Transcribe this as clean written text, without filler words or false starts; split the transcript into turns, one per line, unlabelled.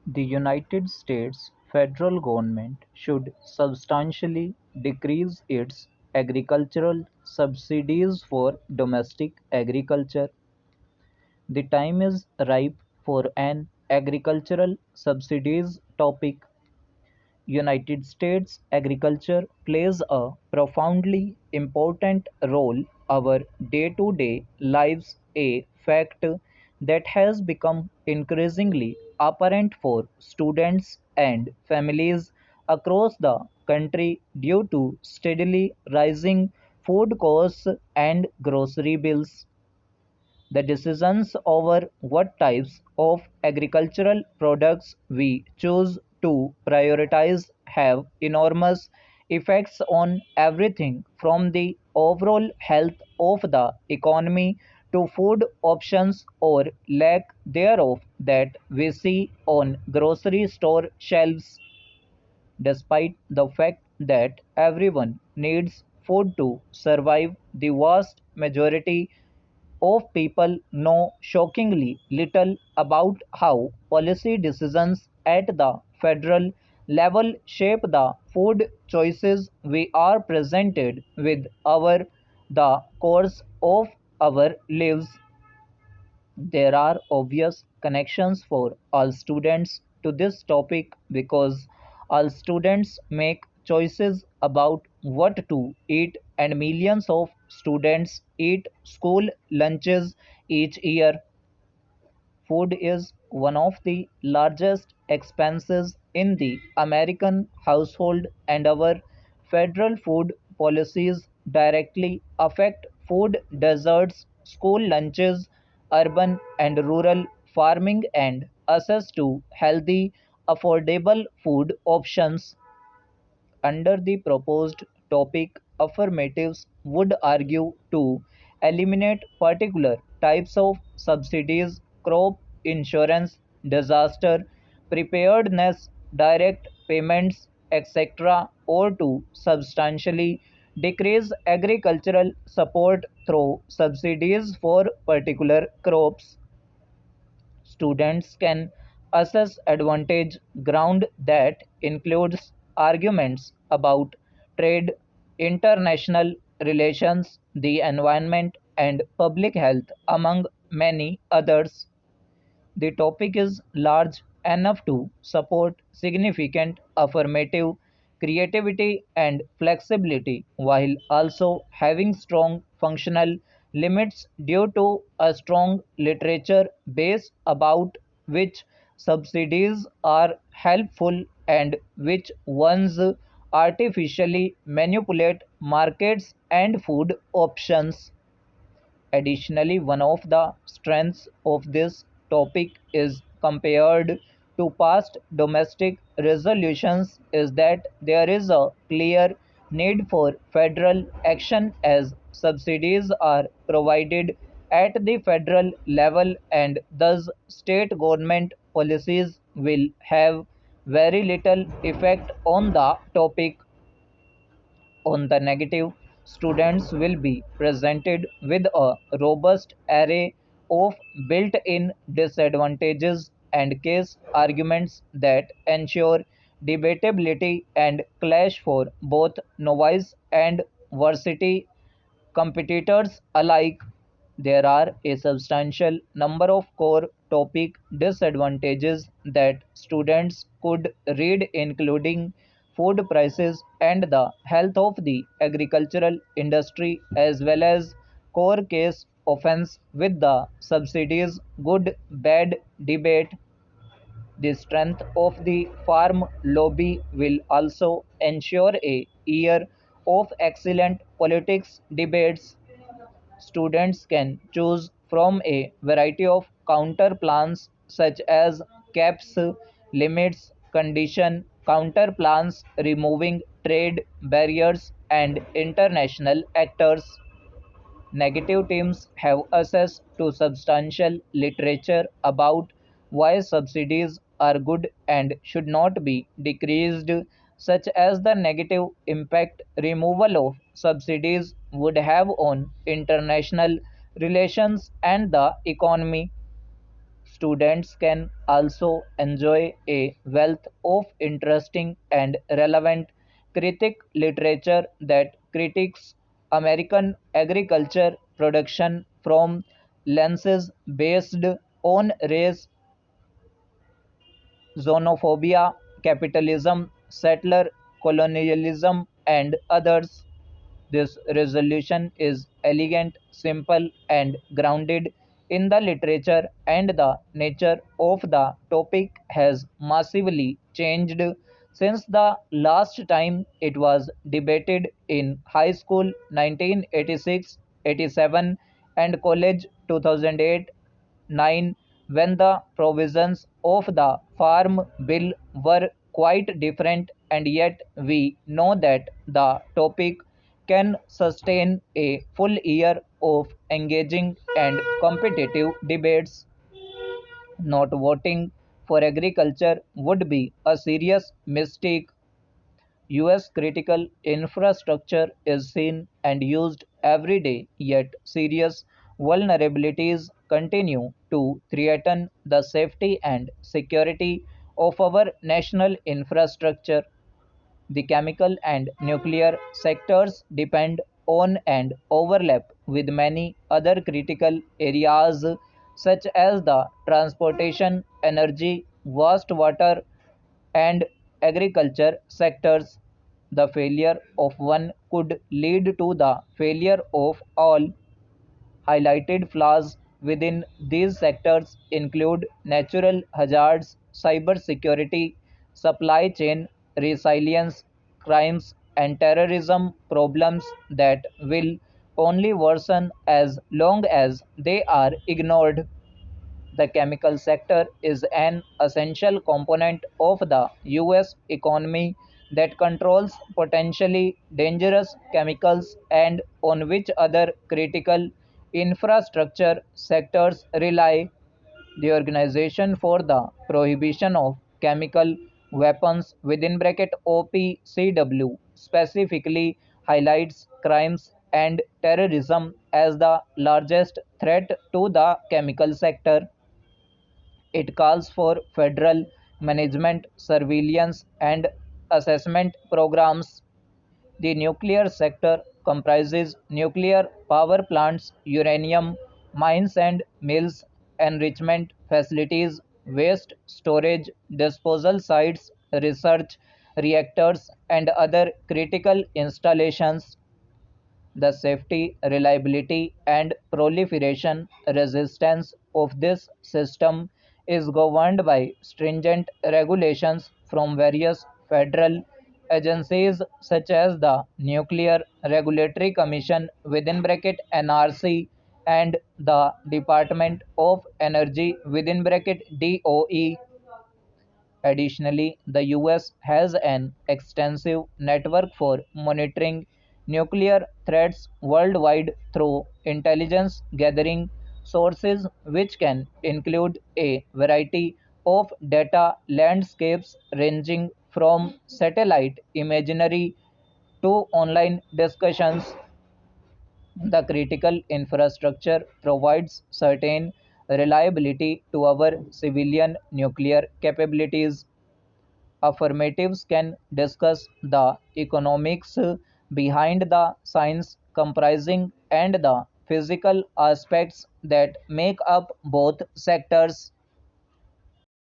The United States federal government should substantially decrease its agricultural subsidies for domestic agriculture. The time is ripe for an agricultural subsidies topic. United States agriculture plays a profoundly important role our day-to-day lives, a fact that has become increasingly apparent for students and families across the country due to steadily rising food costs and grocery bills. The decisions over what types of agricultural products we choose to prioritize have enormous effects on everything from the overall health of the economy to food options or lack thereof that we see on grocery store shelves. Despite the fact that everyone needs food to survive, the vast majority of people know shockingly little about how policy decisions at the federal level shape the food choices we are presented with over the course of our lives. There are obvious connections for all students to this topic because all students make choices about what to eat, and millions of students eat school lunches each year. Food is one of the largest expenses in the American household, and our federal food policies directly affect food deserts, school lunches, urban and rural farming, and access to healthy, affordable food options. Under the proposed topic, affirmatives would argue to eliminate particular types of subsidies, crop insurance, disaster preparedness, direct payments, etc., or to substantially decrease agricultural support through subsidies for particular crops. Students can assess advantage ground that includes arguments about trade, international relations, the environment, and public health, among many others. The topic is large enough to support significant affirmative creativity and flexibility while also having strong functional limits due to a strong literature base about which subsidies are helpful and which ones artificially manipulate markets and food options. Additionally, one of the strengths of this topic is compared to past domestic resolutions is that there is a clear need for federal action as subsidies are provided at the federal level and thus state government policies will have very little effect on the topic. On the negative, students will be presented with a robust array of built-in disadvantages and case arguments that ensure debatability and clash for both novice and varsity competitors alike. There are a substantial number of core topic disadvantages that students could read, including food prices and the health of the agricultural industry, as well as core case offense with the subsidies good bad debate. The strength of the farm lobby will also ensure a year of excellent politics debates. Students can choose from a variety of counter plans such as caps, limits, condition, counter plans, removing trade barriers, and international actors. Negative teams have access to substantial literature about why subsidies are good and should not be decreased, such as the negative impact removal of subsidies would have on international relations and the economy. students can also enjoy a wealth of interesting and relevant critic literature that critiques American agriculture production from lenses based on race, xenophobia, capitalism, settler colonialism, and others. This resolution is elegant, simple, and grounded in the literature, and the nature of the topic has massively changed since the last time it was debated in high school 1986, 87, and college 2008 9 when the provisions of the Farm Bill were quite different, and yet we know that the topic can sustain a full year of engaging and competitive debates. Not voting for agriculture would be a serious mistake. US critical infrastructure is seen and used every day, yet serious vulnerabilities continue to threaten the safety and security of our national infrastructure. The chemical and nuclear sectors depend on and overlap with many other critical areas such as the transportation, energy, wastewater, and agriculture sectors. The failure of one could lead to the failure of all. Highlighted flaws within these sectors include natural hazards, cybersecurity, supply chain resilience, crimes, and terrorism problems that will only worsen as long as they are ignored. The chemical sector is an essential component of the US economy that controls potentially dangerous chemicals and on which other critical infrastructure sectors rely. The Organization for the Prohibition of Chemical Weapons (OPCW) specifically highlights crimes and terrorism as the largest threat to the chemical sector. It calls for federal management, surveillance, and assessment programs. The nuclear sector comprises nuclear power plants, uranium mines and mills, enrichment facilities, waste storage disposal sites, research reactors, and other critical installations. The safety, reliability, and proliferation resistance of this system is governed by stringent regulations from various federal agencies such as the Nuclear Regulatory Commission (NRC) and the Department of Energy (DOE). Additionally, the US has an extensive network for monitoring nuclear threats worldwide through intelligence gathering sources, which can include a variety of data landscapes ranging from satellite imagery to online discussions. The critical infrastructure provides certain reliability to our civilian nuclear capabilities. Affirmatives can discuss the economics behind the science comprising and the physical aspects that make up both sectors.